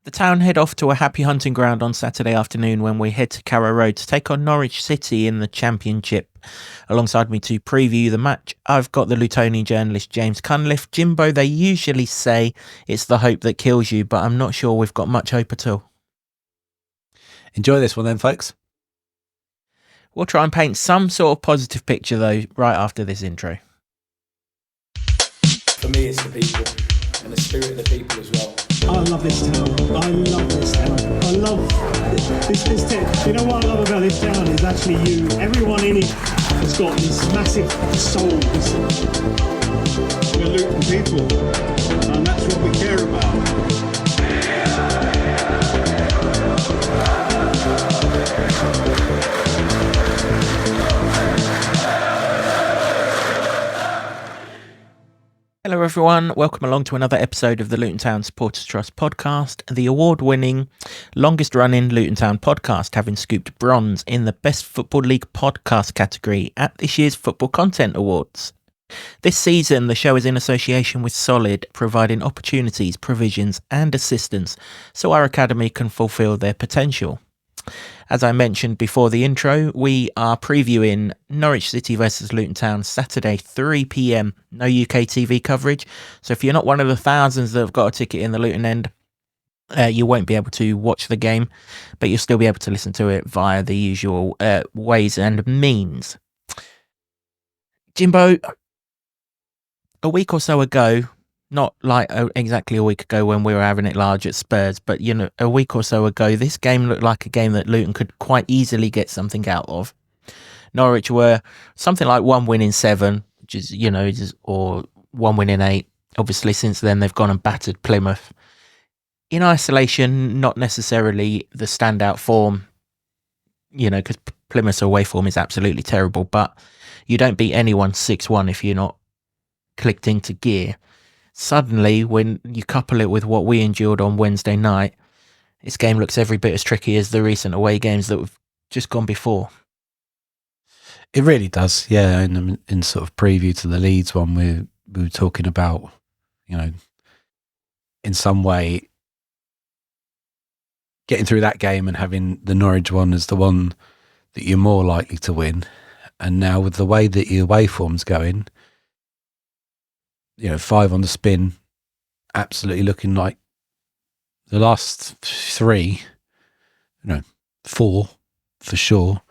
The Town head off to a happy hunting ground on Saturday afternoon when we head to Carrow Road to take on Norwich City in the Championship. Alongside me to preview the match, I've got the Lutonian journalist James Cunliffe. Jimbo, they usually say it's the hope that kills you, but I'm not sure we've got much hope at all. Enjoy this one then, folks. We'll try and paint some sort of positive picture, though, right after this intro. For me, it's the people and the spirit of the people as well. I love this town. I love this town. I love this town. You know what I love about this town is actually you. Everyone in it has got this massive soul. We're Luton people, and that's what we care about. Hello everyone, welcome along to another episode of the Luton Town Supporters Trust podcast, the award-winning, longest-running Luton Town podcast, having scooped bronze in the Best Football League podcast category at this year's Football Content Awards. This season, the show is in association with Solid, providing opportunities, provisions and assistance so our academy can fulfil their potential. As I mentioned before the intro, we are previewing Norwich City versus Luton Town Saturday 3 p.m. No UK TV coverage. So if you're not one of the thousands that have got a ticket in the Luton end, you won't be able to watch the game, but you'll still be able to listen to it via the usual ways and means. Jimbo, a week or so ago, not like exactly a week ago when we were having it large at Spurs, but a week or so ago, this game looked like a game that Luton could quite easily get something out of. Norwich were something like 1 win in 7, which is, or 1 win in 8. Obviously, since then, they've gone and battered Plymouth. In isolation, not necessarily the standout form, because Plymouth's away form is absolutely terrible, but you don't beat anyone 6-1 if you're not clicked into gear. Suddenly, when you couple it with what we endured on Wednesday night, this game looks every bit as tricky as the recent away games that we've just gone before. It really does, yeah. In sort of preview to the Leeds one, we were talking about, in some way, getting through that game and having the Norwich one as the one that you're more likely to win. And now with the way that your away form's going, 5 on the spin, absolutely looking like the last 3, 4 for sure,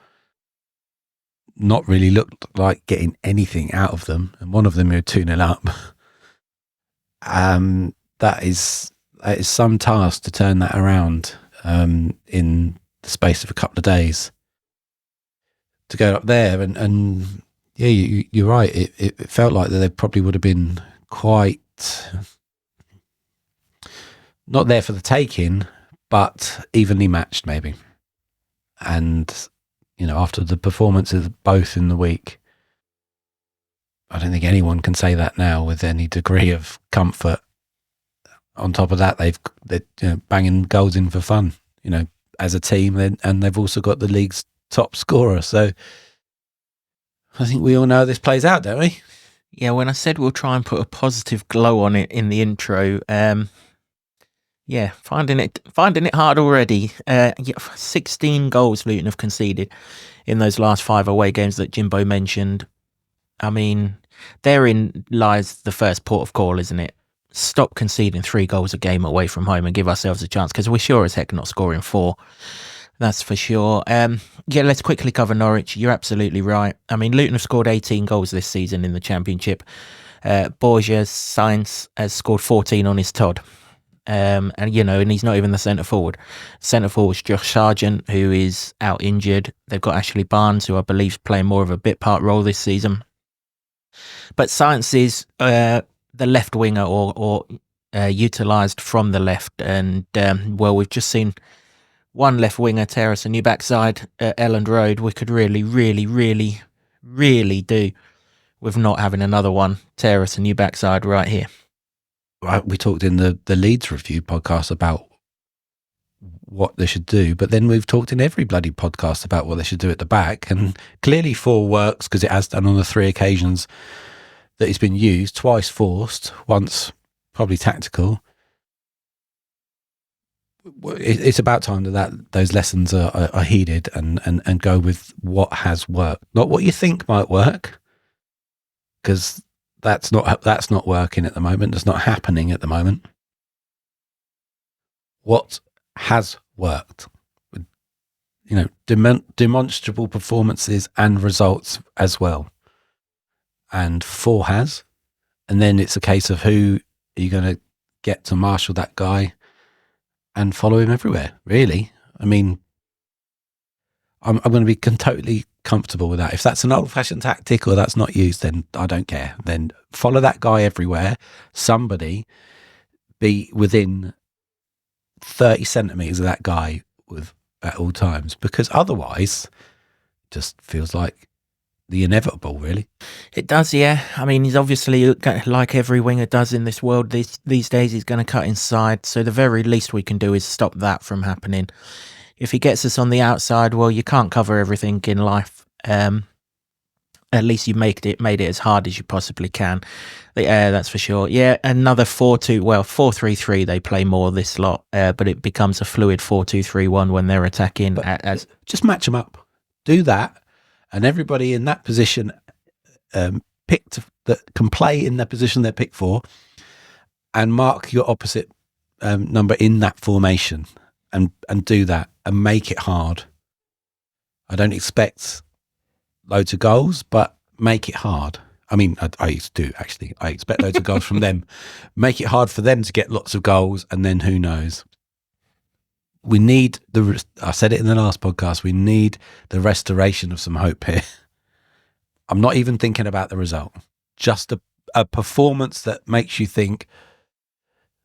not really looked like getting anything out of them. And one of them you're 2-0 up. That is some task to turn that around in the space of a couple of days. To go up there and yeah, you're right. It felt like that they probably would have been quite not there for the taking, but evenly matched maybe. And after the performances both in the week, I don't think anyone can say that now with any degree of comfort. On top of that, they're banging goals in for fun, as a team, and they've also got the league's top scorer. So I think we all know how this plays out, don't we? Yeah, when I said we'll try and put a positive glow on it in the intro, finding it hard already. 16 goals Luton have conceded in those last 5 away games that Jimbo mentioned. I mean, therein lies the first port of call, isn't it? Stop conceding 3 goals a game away from home and give ourselves a chance, because we're sure as heck not scoring 4. That's for sure. Let's quickly cover Norwich. You're absolutely right. I mean, Luton have scored 18 goals this season in the Championship. Borges Sainz has scored 14 on his Todd. And he's not even the centre forward. Centre forward's Josh Sargent, who is out injured. They've got Ashley Barnes, who I believe is playing more of a bit part role this season. But Sainz is the left winger or utilised from the left. And, we've just seen one left winger tear us a new backside at Elland Road. We could really, really, really, really do with not having another one tear us a new backside right here. We talked in the Leeds review podcast about what they should do, but then we've talked in every bloody podcast about what they should do at the back, and clearly 4 works because it has done on the 3 occasions that it's been used, twice forced, once probably tactical. it's about time that those lessons are heeded and go with what has worked, not what you think might work, because that's not working at the moment. It's not happening at the moment. What has worked, demonstrable performances and results as well. And 4 has, and then it's a case of who are you going to get to marshal that guy and follow him everywhere, really. I mean, I'm going to be totally comfortable with that. If that's an old-fashioned tactic or that's not used, then I don't care. Then follow that guy everywhere. Somebody be within 30 centimetres of that guy at all times, because otherwise it just feels like the inevitable, really. It does, yeah. I mean, he's obviously, like every winger does in this world these days, he's going to cut inside. So the very least we can do is stop that from happening. If he gets us on the outside, well, you can't cover everything in life. At least you made it as hard as you possibly can. That's for sure. Yeah, another 4-3-3. They play more this lot, but it becomes a fluid 4-2-3-1 when they're attacking. Just match them up. Do that, and everybody in that position picked that can play in the position they're picked for, and mark your opposite number in that formation, and do that and make it hard. I don't expect loads of goals, but make it hard. I mean, I do actually. I expect loads of goals from them. Make it hard for them to get lots of goals, and then who knows? We need I said it in the last podcast, we need the restoration of some hope here. I'm not even thinking about the result. Just a performance that makes you think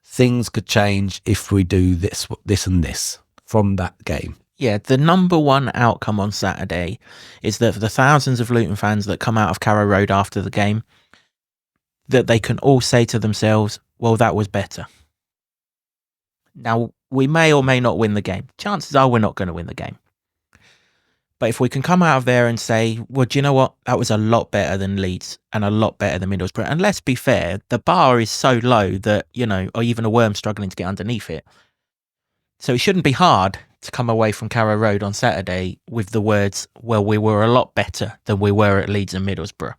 things could change if we do this and this from that game. Yeah, the number one outcome on Saturday is that for the thousands of Luton fans that come out of Carrow Road after the game, that they can all say to themselves, well, that was better. Now, we may or may not win the game. Chances are we're not going to win the game. But if we can come out of there and say, well, do you know what? That was a lot better than Leeds and a lot better than Middlesbrough. And let's be fair, the bar is so low that, or even a worm struggling to get underneath it. So it shouldn't be hard to come away from Carrow Road on Saturday with the words, well, we were a lot better than we were at Leeds and Middlesbrough.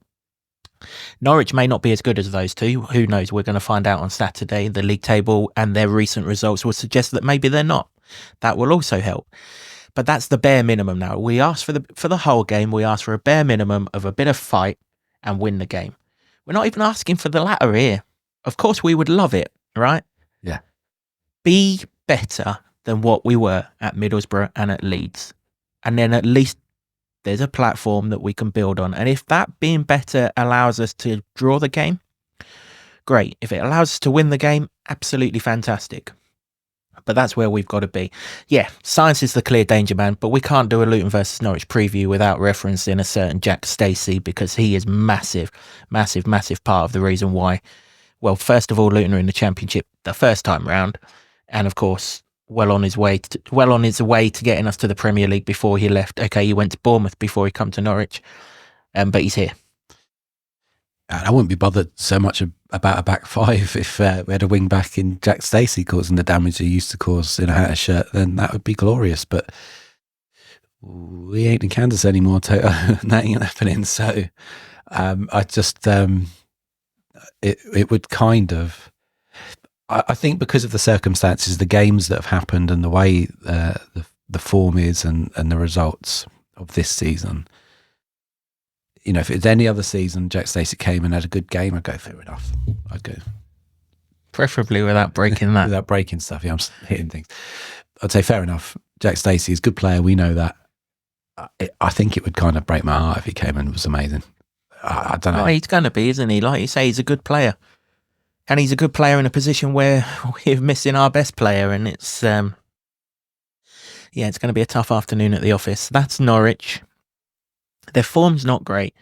Norwich may not be as good as those two. Who knows? We're going to find out on Saturday. The league table and their recent results will suggest that maybe they're not. That will also help. But that's the bare minimum now. We ask for the whole game. We ask for a bare minimum of a bit of fight and win the game. We're not even asking for the latter here. Of course, we would love it, right? Yeah. Be better than what we were at Middlesbrough and at Leeds. And then at least there's a platform that we can build on. And if that being better allows us to draw the game, great. If it allows us to win the game, absolutely fantastic. But that's where we've got to be. Yeah, science is the clear danger man, but we can't do a Luton versus Norwich preview without referencing a certain Jack Stacey, because he is massive part of the reason why. Well, first of all, Luton are in the Championship the first time round, and of course, well on his way to getting us to the Premier League before he left. Okay, he went to Bournemouth before he come to Norwich, but he's here. I wouldn't be bothered so much about a back five if we had a wing back in Jack Stacey causing the damage he used to cause in a Hatter shirt. Then that would be glorious. But we ain't in Kansas anymore, Toto. That ain't happening. So I just it would kind of. I think because of the circumstances, the games that have happened, and the way the form is, and the results of this season. If it's any other season, Jack Stacey came and had a good game, I'd go, fair enough. I'd go. Preferably without breaking that. Without breaking stuff. Yeah, I'm hitting things. I'd say fair enough. Jack Stacey is a good player. We know that. I think it would kind of break my heart if he came and was amazing. I don't know. Well, he's going to be, isn't he? Like you say, he's a good player. And he's a good player in a position where we're missing our best player. And it's, it's going to be a tough afternoon at the office. That's Norwich. Their form's not great.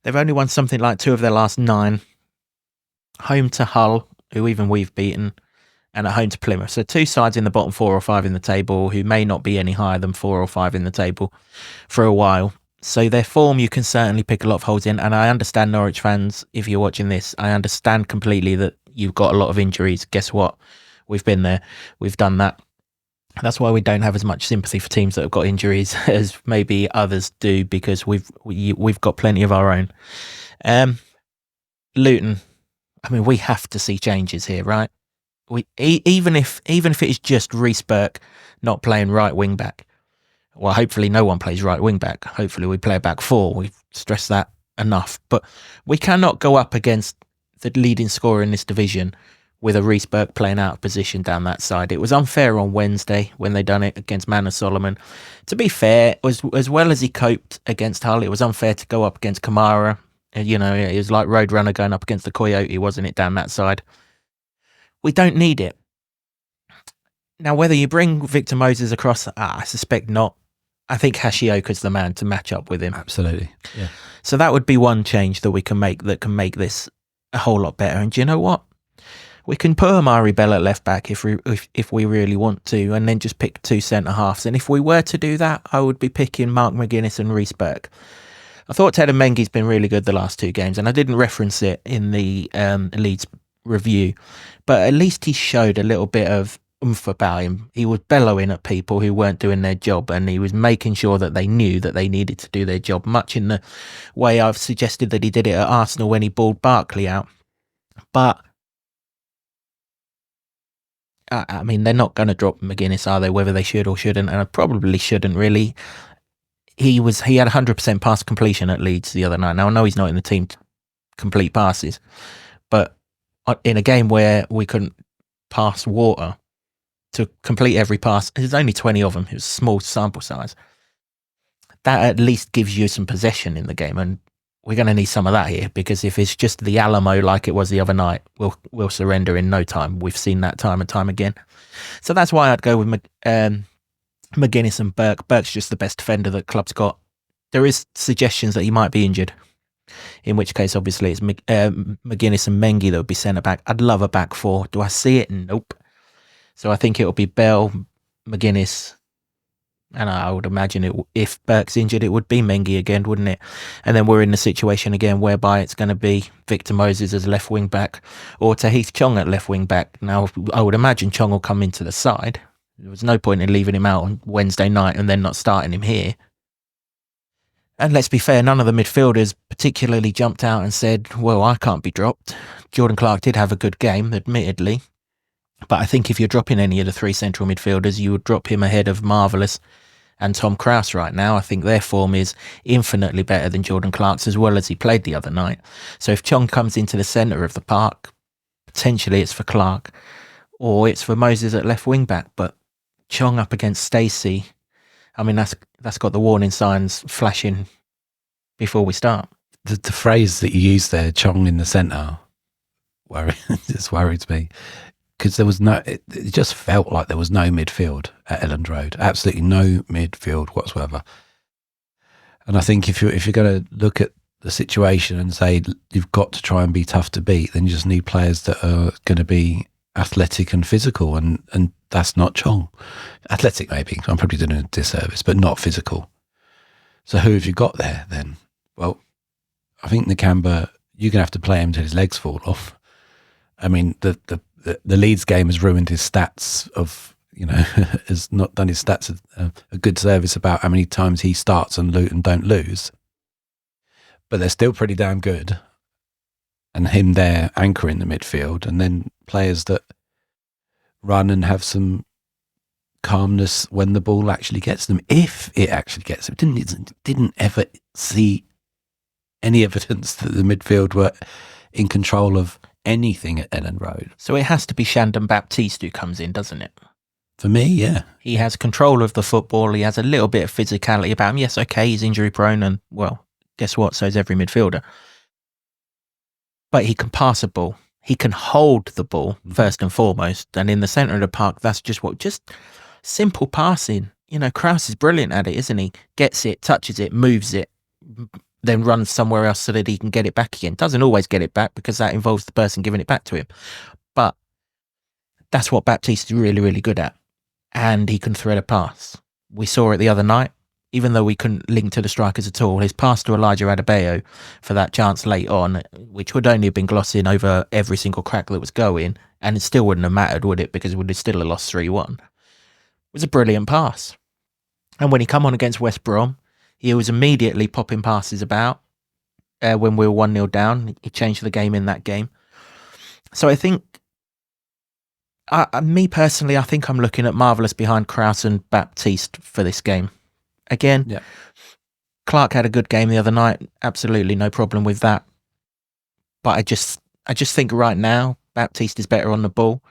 They've only won something like 2 of their last 9. Home to Hull, who even we've beaten, and at home to Plymouth. So 2 sides in the bottom 4 or 5 in the table who may not be any higher than 4 or 5 in the table for a while. So their form, you can certainly pick a lot of holes in. And I understand, Norwich fans, if you're watching this, I understand completely that you've got a lot of injuries. Guess what? We've been there. We've done that. That's why we don't have as much sympathy for teams that have got injuries as maybe others do, because we've got plenty of our own. Luton, I mean, we have to see changes here, right? Even if it is just Reece Burke not playing right wing back. Well, hopefully no one plays right wing back. Hopefully we play a back four. We've stressed that enough. But we cannot go up against the leading scorer in this division with a Reece Burke playing out of position down that side. It was unfair on Wednesday when they done it against Manor Solomon. To be fair, as well as he coped against Hull, it was unfair to go up against Kamara. You know, it was like Roadrunner going up against the Coyote, wasn't it, down that side? We don't need it. Now, whether you bring Victor Moses across, I suspect not. I think Hashioka's the man to match up with him. Absolutely. Yeah. So that would be one change that we can make that can make this a whole lot better. And do you know what? We can put Amari'i Bell at left back if we really want to, and then just pick two centre halves. And if we were to do that, I would be picking Mark McGuinness and Reece Burke. I thought Ted Mengi's been really good the last two games, and I didn't reference it in the Leeds review, but at least he showed a little bit of oomph about him. He was bellowing at people who weren't doing their job, and he was making sure that they knew that they needed to do their job, much in the way I've suggested that he did it at Arsenal when he balled Barkley out. But I mean, they're not going to drop McGuinness, are they? Whether they should or shouldn't, and I probably shouldn't really. He had 100% pass completion at Leeds the other night. Now I know he's not in the team to complete passes, but in a game where we couldn't pass water to complete every pass, there's only 20 of them. It was a small sample size. That at least gives you some possession in the game, and we're going to need some of that here, because if it's just the Alamo like it was the other night, we'll surrender in no time. We've seen that time and time again. So that's why I'd go with McGuinness and Burke. Burke's just the best defender that the club's got. There is suggestions that he might be injured, in which case obviously it's McGuinness and Mengi that would be centre back. I'd love a back four. Do I see it? Nope. So I think it'll be Bell, McGuinness, and I would imagine if Burke's injured, it would be Mengi again, wouldn't it? And then we're in the situation again whereby it's going to be Victor Moses as left wing back or Tahith Chong at left wing back. Now, I would imagine Chong will come into the side. There was no point in leaving him out on Wednesday night and then not starting him here. And let's be fair, none of the midfielders particularly jumped out and said, well, I can't be dropped. Jordan Clark did have a good game, admittedly. But I think if you're dropping any of the three central midfielders, you would drop him ahead of Marvellous and Tom Krause right now. I think their form is infinitely better than Jordan Clark's, as well as he played the other night. So if Chong comes into the centre of the park, potentially it's for Clark or it's for Moses at left wing back. But Chong up against Stacey, I mean, that's got the warning signs flashing before we start. The phrase that you used there, Chong in the centre, just worried me. Because there was it just felt like there was no midfield at Elland Road. Absolutely no midfield whatsoever. And I think if you're going to look at the situation and say you've got to try and be tough to beat, then you just need players that are going to be athletic and physical, and that's not Chong. Athletic maybe, I'm probably doing a disservice, but not physical. So who have you got there then? Well, I think Nakamba, you're going to have to play him till his legs fall off. I mean, the Leeds game has ruined his stats has not done his stats a good service about how many times he starts and Luton don't lose. But they're still pretty damn good. And him there anchoring the midfield, and then players that run and have some calmness when the ball actually gets them, if it actually gets them. Didn't ever see any evidence that the midfield were in control of anything at Elland Road. So it has to be Shandon Baptiste who comes in, doesn't it? For me, yeah. He has control of the football. He has a little bit of physicality about him. Yes, okay, he's injury prone, and well, guess what? So is every midfielder. But he can pass a ball. He can hold the ball first and foremost. And in the centre of the park, that's just simple passing. You know, Krause is brilliant at it, isn't he? Gets it, touches it, moves it, then runs somewhere else so that he can get it back again. Doesn't always get it back because that involves the person giving it back to him. But that's what Baptiste is really, really good at. And he can thread a pass. We saw it the other night. Even though we couldn't link to the strikers at all, his pass to Elijah Adebayo for that chance late on, which would only have been glossing over every single crack that was going, and it still wouldn't have mattered, would it? Because we would have still lost 3-1. was a brilliant pass. And when he come on against West Brom, he was immediately popping passes about when we were 1-0 down. He changed the game in that game. So I think, me personally, I think I'm looking at Marvellous behind Krause and Baptiste for this game. Again, Yeah. Clark had a good game the other night. Absolutely no problem with that. But I just think right now, Baptiste is better on the ball.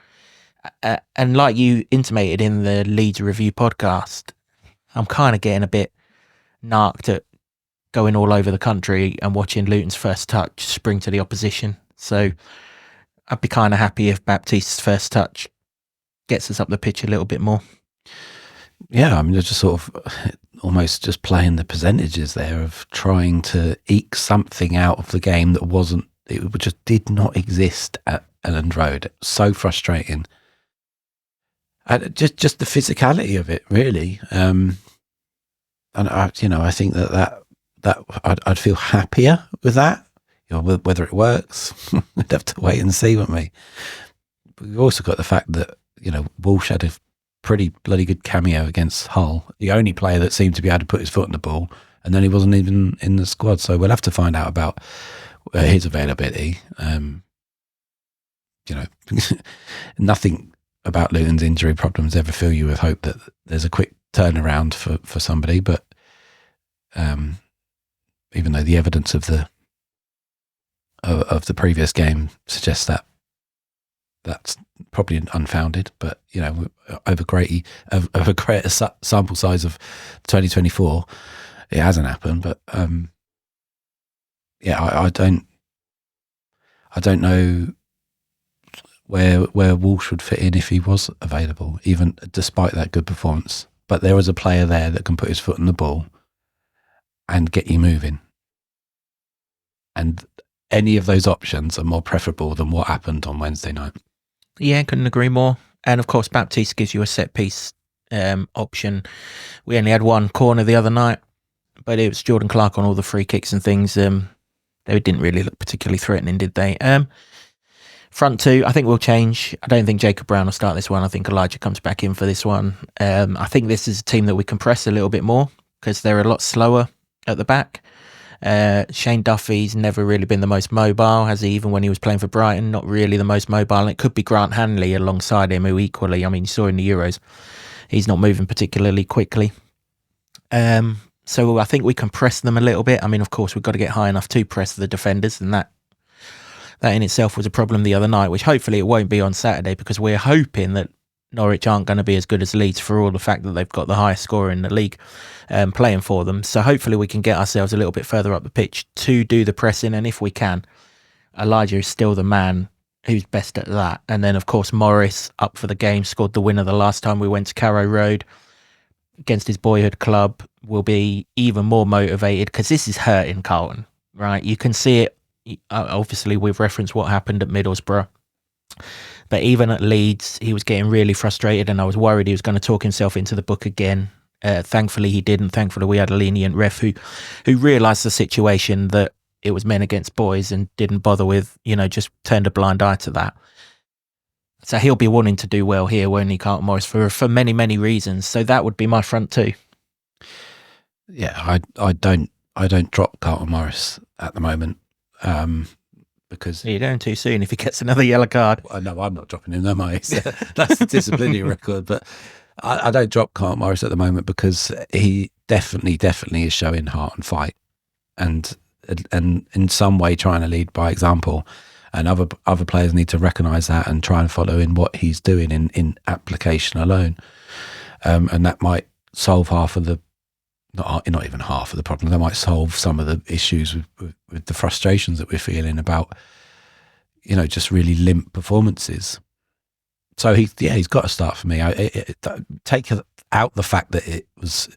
And like you intimated in the Leeds review podcast, I'm kind of getting a bit narked at going all over the country and watching Luton's first touch spring to the opposition. So I'd be kind of happy if Baptiste's first touch gets us up the pitch a little bit more. Yeah, I mean, they're just sort of almost just playing the percentages there of trying to eke something out of the game that wasn't, it just did not exist at Elland Road. It was so frustrating. And just the physicality of it, really. And I think that I'd feel happier with that. Whether it works, we'd have to wait and see, wouldn't we? But we've also got the fact that Walsh had a pretty bloody good cameo against Hull. The only player that seemed to be able to put his foot on the ball, and then he wasn't even in the squad. So we'll have to find out about his availability. Nothing about Luton's injury problems ever fill you with hope that there's a quick turnaround for somebody, but even though the evidence of the previous game suggests that that's probably unfounded, but over a greater sample size of 2024, it hasn't happened. But I don't know where Walsh would fit in if he was available, even despite that good performance. But there is a player there that can put his foot on the ball and get you moving. And any of those options are more preferable than what happened on Wednesday night. Yeah, couldn't agree more. And of course, Baptiste gives you a set piece option. We only had one corner the other night, but it was Jordan Clark on all the free kicks and things. They didn't really look particularly threatening, did they? Front two, I think will change. I don't think Jacob Brown will start this one. I think Elijah comes back in for this one. I think this is a team that we can press a little bit more because they're a lot slower at the back. Shane Duffy's never really been the most mobile, has he? Even when he was playing for Brighton, not really the most mobile. And it could be Grant Hanley alongside him, who equally, I mean, you saw in the Euros, he's not moving particularly quickly. So I think we can press them a little bit. I mean, of course, we've got to get high enough to press the defenders, and that in itself was a problem the other night, which hopefully it won't be on Saturday, because we're hoping that Norwich aren't going to be as good as Leeds for all the fact that they've got the highest scorer in the league playing for them. So hopefully we can get ourselves a little bit further up the pitch to do the pressing, and if we can, Elijah is still the man who's best at that. And then, of course, Morris, up for the game, scored the winner the last time we went to Carrow Road against his boyhood club, will be even more motivated because this is hurting Carlton, right? You can see it. Obviously, we've referenced what happened at Middlesbrough. But even at Leeds, he was getting really frustrated, and I was worried he was going to talk himself into the book again. Thankfully, he didn't. Thankfully, we had a lenient ref who realised the situation, that it was men against boys, and didn't bother with, just turned a blind eye to that. So he'll be wanting to do well here, won't he, Carlton Morris, for many, many reasons. So that would be my front two. Yeah, I don't drop Carlton Morris at the moment. Because you're going too soon if he gets another yellow card. No, I'm not dropping him, am I? That's the disciplinary record. But I don't drop Carlton Morris at the moment because he definitely is showing heart and fight, and in some way trying to lead by example. And other players need to recognise that and try and follow in what he's doing in application alone. And that might solve half of the. Not even half of the problem. That might solve some of the issues with the frustrations that we're feeling about, just really limp performances. So he's got to start for me. Take out the fact that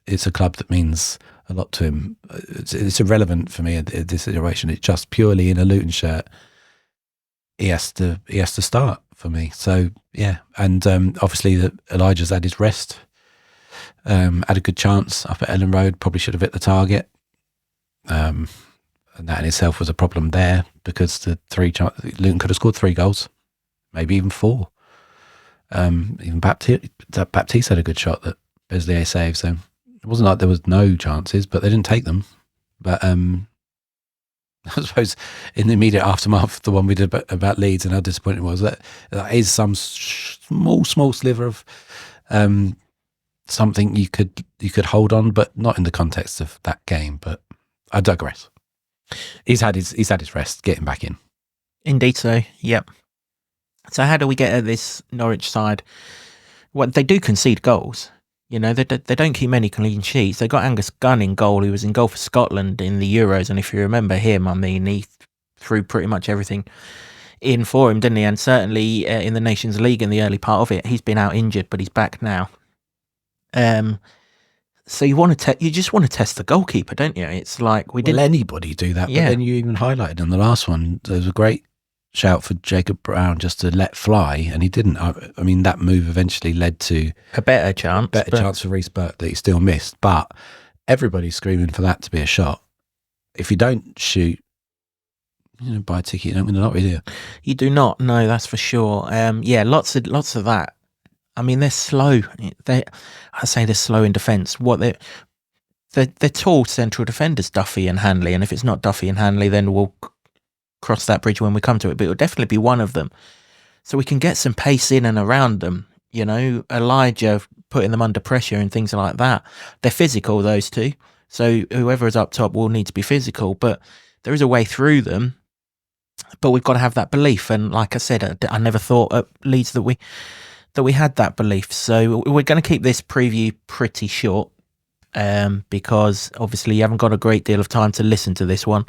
it's a club that means a lot to him. It's irrelevant for me in this situation. It's just purely in a Luton shirt. He has to start for me. So yeah, and obviously Elijah's had his rest. Had a good chance up at Elland Road, probably should have hit the target. And that in itself was a problem there because Luton could have scored 3 goals, maybe even 4. Even Baptiste had a good shot that Beslier saved. So it wasn't like there was no chances, but they didn't take them. But I suppose in the immediate aftermath, the one we did about Leeds and how disappointing it was, that is some small sliver of something you could hold on, but not in the context of that game. But I digress. He's had his rest, getting back in. Indeed so, yep. So how do we get at this Norwich side? Well, they do concede goals. You know, they don't keep many clean sheets. They got Angus Gunn in goal, who was in goal for Scotland in the Euros. And if you remember him, I mean, he threw pretty much everything in for him, didn't he? And certainly in the Nations League in the early part of it, he's been out injured, but he's back now. So you just want to test the goalkeeper, don't you? It's like Will anybody do that? Yeah. But then you even highlighted on the last one, there was a great shout for Jacob Brown just to let fly, and he didn't. I mean, that move eventually led to a better chance for Reece Burke that he still missed. But everybody's screaming for that to be a shot. If you don't shoot, buy a ticket, you don't win the lottery, do you? You do not. No, that's for sure. Lots of that. I mean, they're slow. They're slow in defence. They're tall central defenders, Duffy and Hanley. And if it's not Duffy and Hanley, then we'll cross that bridge when we come to it. But it'll definitely be one of them. So we can get some pace in and around them. Elijah putting them under pressure and things like that. They're physical, those two. So whoever is up top will need to be physical. But there is a way through them. But we've got to have that belief. And like I said, I never thought at Leeds that we had that belief. So we're going to keep this preview pretty short because obviously you haven't got a great deal of time to listen to this one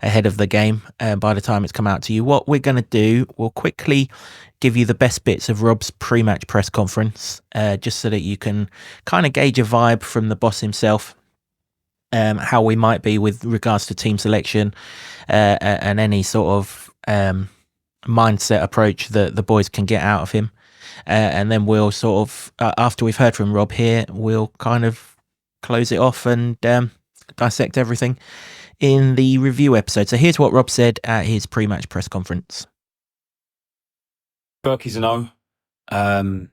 ahead of the game by the time it's come out to you. What we're going to do, we'll quickly give you the best bits of Rob's pre-match press conference just so that you can kind of gauge a vibe from the boss himself, how we might be with regards to team selection and any sort of mindset approach that the boys can get out of him. And then we'll sort of, after we've heard from Rob here, we'll kind of close it off and dissect everything in the review episode. So here's what Rob said at his pre-match press conference. Berkey's a no. So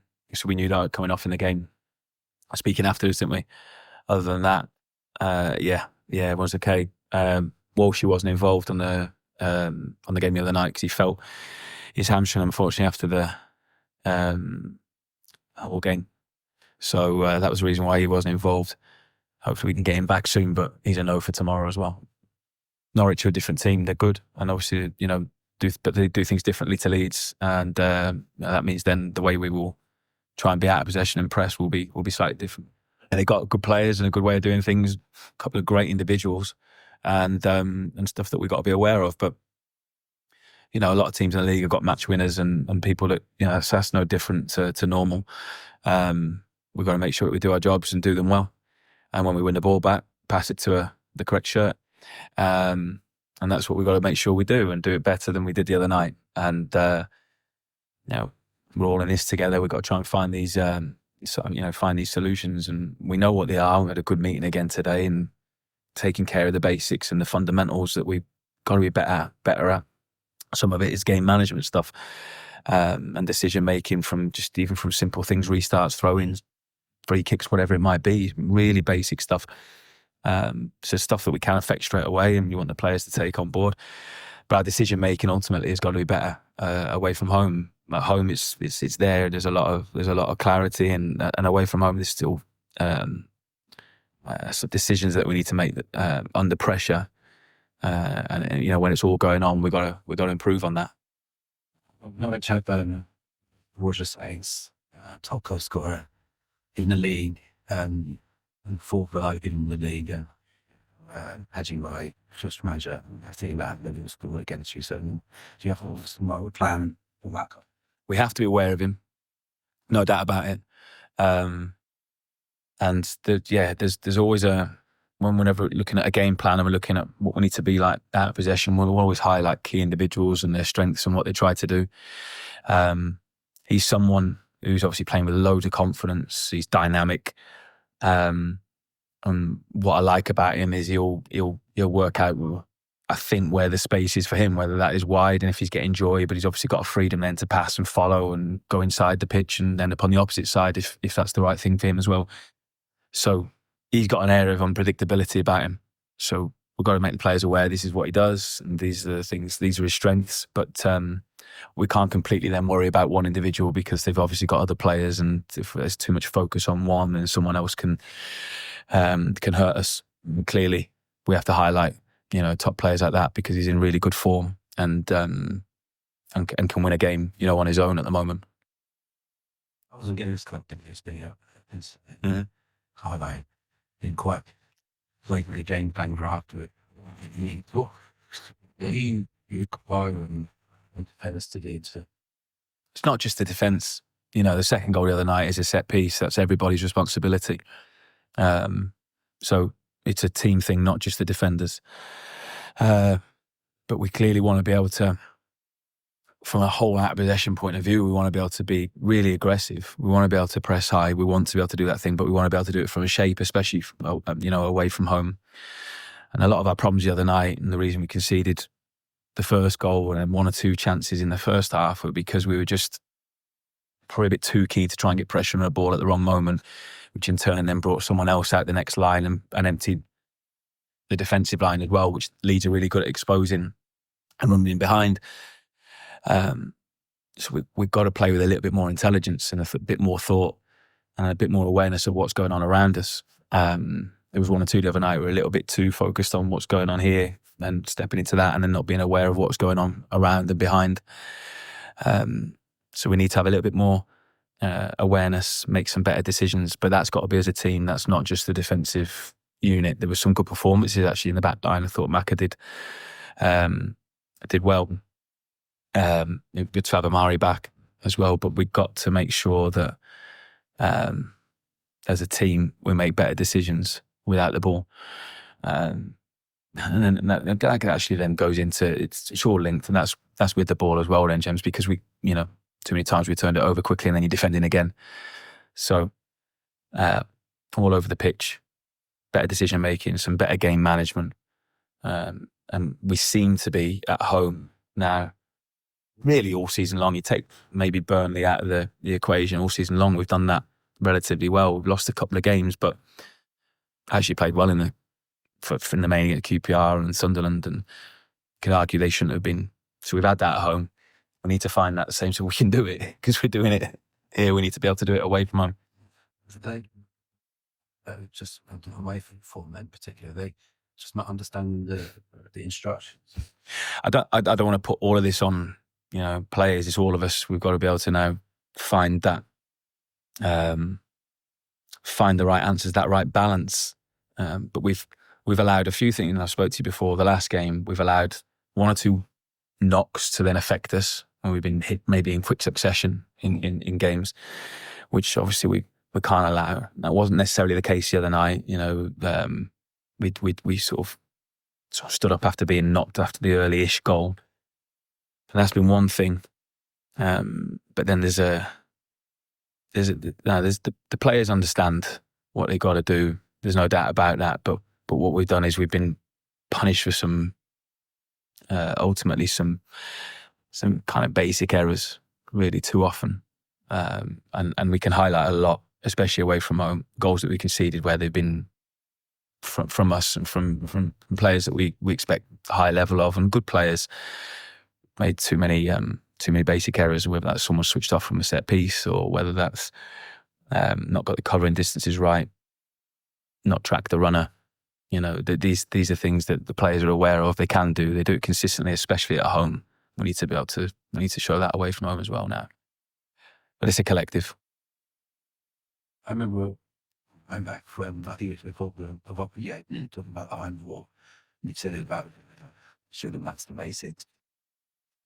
we knew that coming off in the game. Speaking afterwards, didn't we? Other than that, it was okay. Walshy wasn't involved on the game the other night because he felt his hamstring, unfortunately, after the whole game. So that was the reason why he wasn't involved. Hopefully we can get him back soon, but he's a no for tomorrow as well. Norwich are a different team. They're good. And obviously, but they do things differently to Leeds. And that means then the way we will try and be out of possession and press will be slightly different. And they got good players and a good way of doing things, a couple of great individuals and stuff that we've got to be aware of. But a lot of teams in the league have got match winners and people that, that's no different to normal. We've got to make sure that we do our jobs and do them well. And when we win the ball back, pass it to the correct shirt. And that's what we've got to make sure we do and do it better than we did the other night. And, we're all in this together. We've got to try and find these, find these solutions. And we know what they are. We had a good meeting again today and taking care of the basics and the fundamentals that we've got to be better at. Some of it is game management stuff and decision making from even from simple things, restarts, throw-ins, free kicks, whatever it might be, really basic stuff. So stuff that we can affect straight away and you want the players to take on board. But our decision making ultimately has got to be better away from home. At home, it's there. There's a lot of clarity, and away from home, there's still some decisions that we need to make under pressure. And when it's all going on, we've got to improve on that. Norwich had Roger Sainz, top goal scorer in the league, and fourth in the league. Haji just manager. I think that it was good against you. So do you have a plan for that? We have to be aware of him, no doubt about it. There's always whenever looking at a game plan and we're looking at what we need to be like out of possession, we'll always highlight key individuals and their strengths and what they try to do. He's someone who's obviously playing with loads of confidence. He's dynamic. And what I like about him is he'll work out I think where the space is for him, whether that is wide and if he's getting joy, but he's obviously got a freedom then to pass and follow and go inside the pitch and end up on the opposite side if that's the right thing for him as well. So he's got an air of unpredictability about him. So we've got to make the players aware this is what he does and these are the things, these are his strengths. But we can't completely then worry about one individual because they've obviously got other players, and if there's too much focus on one, then someone else can hurt us. And clearly, we have to highlight top players like that because he's in really good form and can win a game on his own at the moment. I wasn't getting this club yesterday. It's highlight in quite blatantly James Cunliffe after it. He and defenders to do to. It's not just the defence. The second goal the other night is a set piece. That's everybody's responsibility. So it's a team thing, not just the defenders. But we clearly want to be able to, from a whole out of possession point of view, we want to be able to be really aggressive. We want to be able to press high. We want to be able to do that thing, but we want to be able to do it from a shape, especially away from home. And a lot of our problems the other night, and the reason we conceded the first goal and then one or two chances in the first half, were because we were just probably a bit too keen to try and get pressure on the ball at the wrong moment, which in turn then brought someone else out the next line and emptied the defensive line as well, which Leeds are really good at exposing and running behind. So we've got to play with a little bit more intelligence and a bit more thought and a bit more awareness of what's going on around us. There was one or two the other night we were a little bit too focused on what's going on here and stepping into that and then not being aware of what's going on around and behind. So we need to have a little bit more awareness, make some better decisions, but that's got to be as a team. That's not just the defensive unit. There were some good performances actually in the back line. I thought Maka did well. Good to have Amari'i back as well, but we've got to make sure that as a team we make better decisions without the ball. And then that actually then goes into, it's all linked, and that's with the ball as well then, James, because we, too many times we turned it over quickly and then you're defending again. So all over the pitch, better decision making, some better game management. And we seem to be at home now really all season long. You take maybe Burnley out of the equation, all season long we've done that relatively well. We've lost a couple of games, but actually played well in the main at QPR and Sunderland, and could argue they shouldn't have been. So we've had that at home. We need to find that the same so we can do it, because we're doing it here. We need to be able to do it away from home. They just away from form in particular, they just not understanding the instructions. I don't want to put all of this on players. It's all of us. We've got to be able to now find that, find the right answers, that right balance. But we've allowed a few things. And I spoke to you before the last game. We've allowed one or two knocks to then affect us, and we've been hit maybe in quick succession in games, which obviously we can't allow. That wasn't necessarily the case the other night. We sort of stood up after being knocked after the early-ish goal, and that's been one thing. But then there's the players understand what they got to do. There's no doubt about that. But what we've done is we've been punished for some ultimately some kind of basic errors really too often, and we can highlight a lot, especially away from home, goals that we conceded where they've been from us and from players that we expect a high level of, and good players made too many basic errors, whether that's someone switched off from a set piece or whether that's not got the covering distances right, not tracked the runner. These are things that the players are aware of. They can do. They do it consistently, especially at home. We need to show that away from home as well now. But it's a collective. I remember going back when I think it was before of talking about Iron War. You said it about should have matched the basics.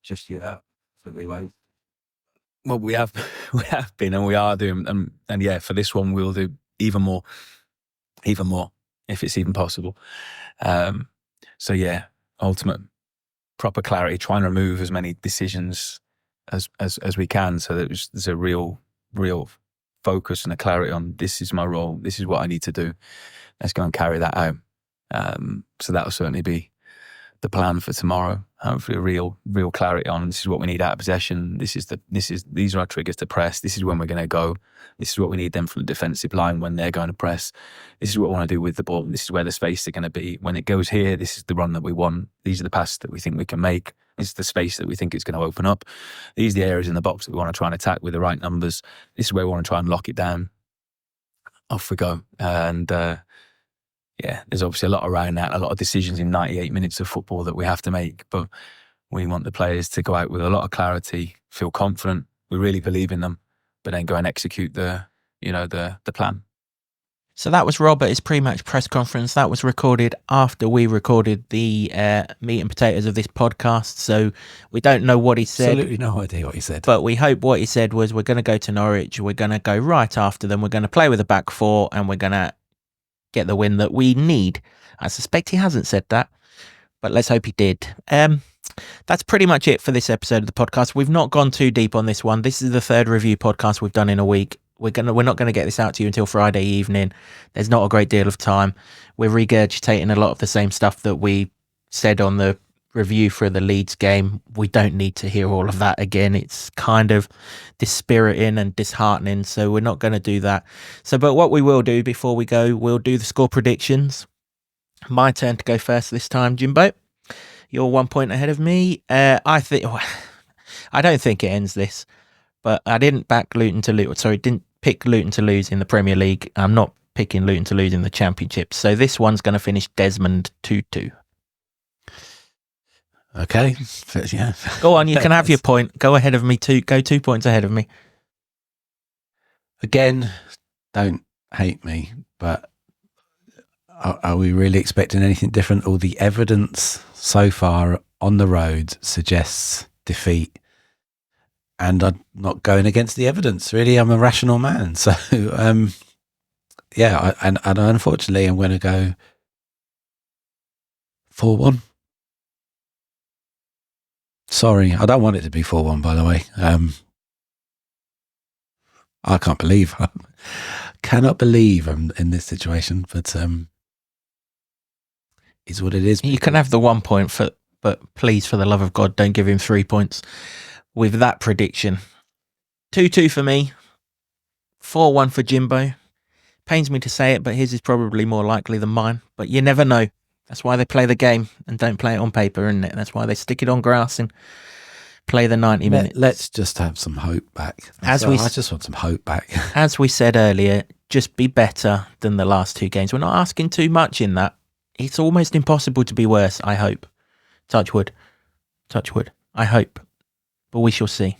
Just for the way. Well, we have been, and we are doing, and yeah, for this one we'll do even more, if it's even possible. So yeah, ultimate proper clarity. Try and remove as many decisions as we can, so that there's a real focus and a clarity on this is my role, this is what I need to do. Let's go and carry that out. So that'll certainly be the plan for tomorrow. Hopefully, real clarity on this is what we need out of possession. These are our triggers to press. This is when we're going to go. This is what we need them from the defensive line when they're going to press. This is what we want to do with the ball. This is where the space are going to be. When it goes here, this is the run that we want. These are the passes that we think we can make. This is the space that we think it's going to open up. These are the areas in the box that we want to try and attack with the right numbers. This is where we want to try and lock it down. Off we go. And there's obviously a lot around that, a lot of decisions in 98 minutes of football that we have to make. But we want the players to go out with a lot of clarity, feel confident. We really believe in them, but then go and execute the plan. So that was Rob at his pre-match press conference. That was recorded after we recorded the meat and potatoes of this podcast. So we don't know what he said. Absolutely no idea what he said. But we hope what he said was we're going to go to Norwich. We're going to go right after them. We're going to play with a back four and we're going to get the win that we need. I suspect he hasn't said that, but let's hope he did. That's pretty much it for this episode of the podcast. We've not gone too deep on this one. This is the third review podcast we've done in a week. We're not going to get this out to you until Friday evening. There's not a great deal of time. We're regurgitating a lot of the same stuff that we said on the review for the Leeds game. We don't need to hear all of that again. It's kind of dispiriting and disheartening, so we're not going to do that. But what we will do before we go, we'll do the score predictions. My turn to go first this time, Jimbo. You're 1 point ahead of me. I don't think it ends this, but I didn't back Luton to lose. Sorry, didn't pick Luton to lose in the Premier League. I'm not picking Luton to lose in the Championship. So this one's going to finish Desmond 2-2. Okay. Yeah. Go on, you can have your point. Go ahead of me too. Go 2 points ahead of me. Again, don't hate me, but are we really expecting anything different? All the evidence so far on the road suggests defeat. And I'm not going against the evidence, really. I'm a rational man. So, and unfortunately, I'm going to go 4-1. Sorry, I don't want it to be 4-1, by the way. I cannot believe I'm in this situation, but is what it is. You can have the 1 point, but please, for the love of God, don't give him 3 points. With that prediction, 2-2 for me, 4-1 for Jimbo. Pains me to say it, but his is probably more likely than mine. But you never know. That's why they play the game and don't play it on paper, isn't it? That's why they stick it on grass and play the 90 minutes. Let's just have some hope back. I just want some hope back. As we said earlier, just be better than the last 2 games. We're not asking too much in that. It's almost impossible to be worse, I hope. Touch wood. I hope. But we shall see.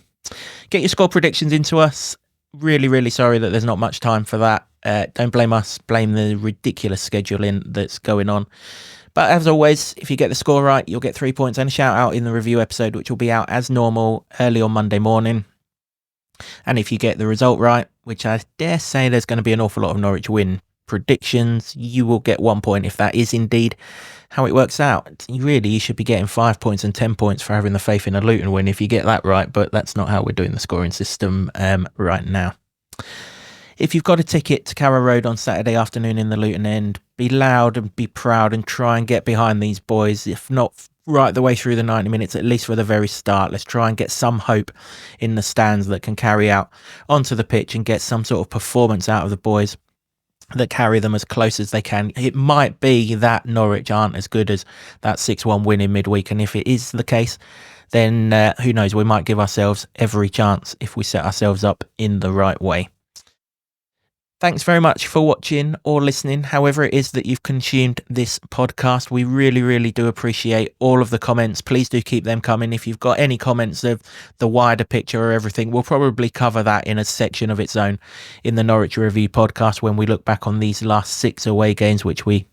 Get your score predictions into us. Really, really sorry that there's not much time for that. Don't blame us. Blame the ridiculous scheduling that's going on. But as always, if you get the score right, you'll get 3 points and a shout out in the review episode, which will be out as normal early on Monday morning. And if you get the result right, which I dare say there's going to be an awful lot of Norwich win predictions, you will get 1 point if that is indeed how it works out. You should be getting 5 points and 10 points for having the faith in a Luton win if you get that right, but that's not how we're doing the scoring system right now. If you've got a ticket to Carrow Road on Saturday afternoon in the Luton end, be loud and be proud and try and get behind these boys, if not right the way through the 90 minutes, at least for the very start. Let's try and get some hope in the stands that can carry out onto the pitch and get some sort of performance out of the boys that carry them as close as they can. It might be that Norwich aren't as good as that 6-1 win in midweek, and if it is the case, then who knows, we might give ourselves every chance if we set ourselves up in the right way. Thanks very much for watching or listening, however it is that you've consumed this podcast. We really, really do appreciate all of the comments. Please do keep them coming. If you've got any comments of the wider picture or everything, we'll probably cover that in a section of its own in the Norwich Review podcast when we look back on these last 6 away games, which we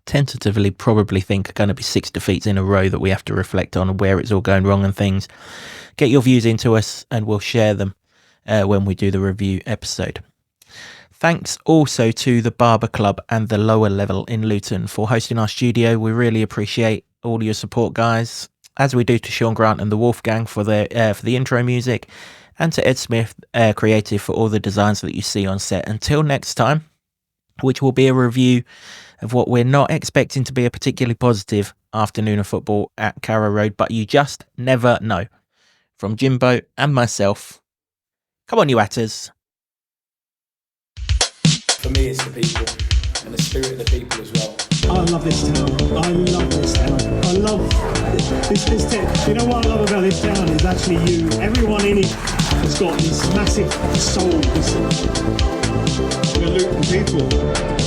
tentatively probably think are going to be 6 defeats in a row that we have to reflect on and where it's all going wrong and things. Get your views into us and we'll share them when we do the review episode. Thanks also to the Barber Club and the Lower Level in Luton for hosting our studio. We really appreciate all your support, guys, as we do to Sean Grant and the Wolfgang for the intro music, and to Ed Smith, Creative, for all the designs that you see on set. Until next time, which will be a review of what we're not expecting to be a particularly positive afternoon of football at Carrow Road, but you just never know. From Jimbo and myself, come on, you Atters. For me, it's the people and the spirit of the people as well. I love this town. I love this town. I love this town. You know what I love about this town is actually you. Everyone in it has got this massive soul. We're Luton people.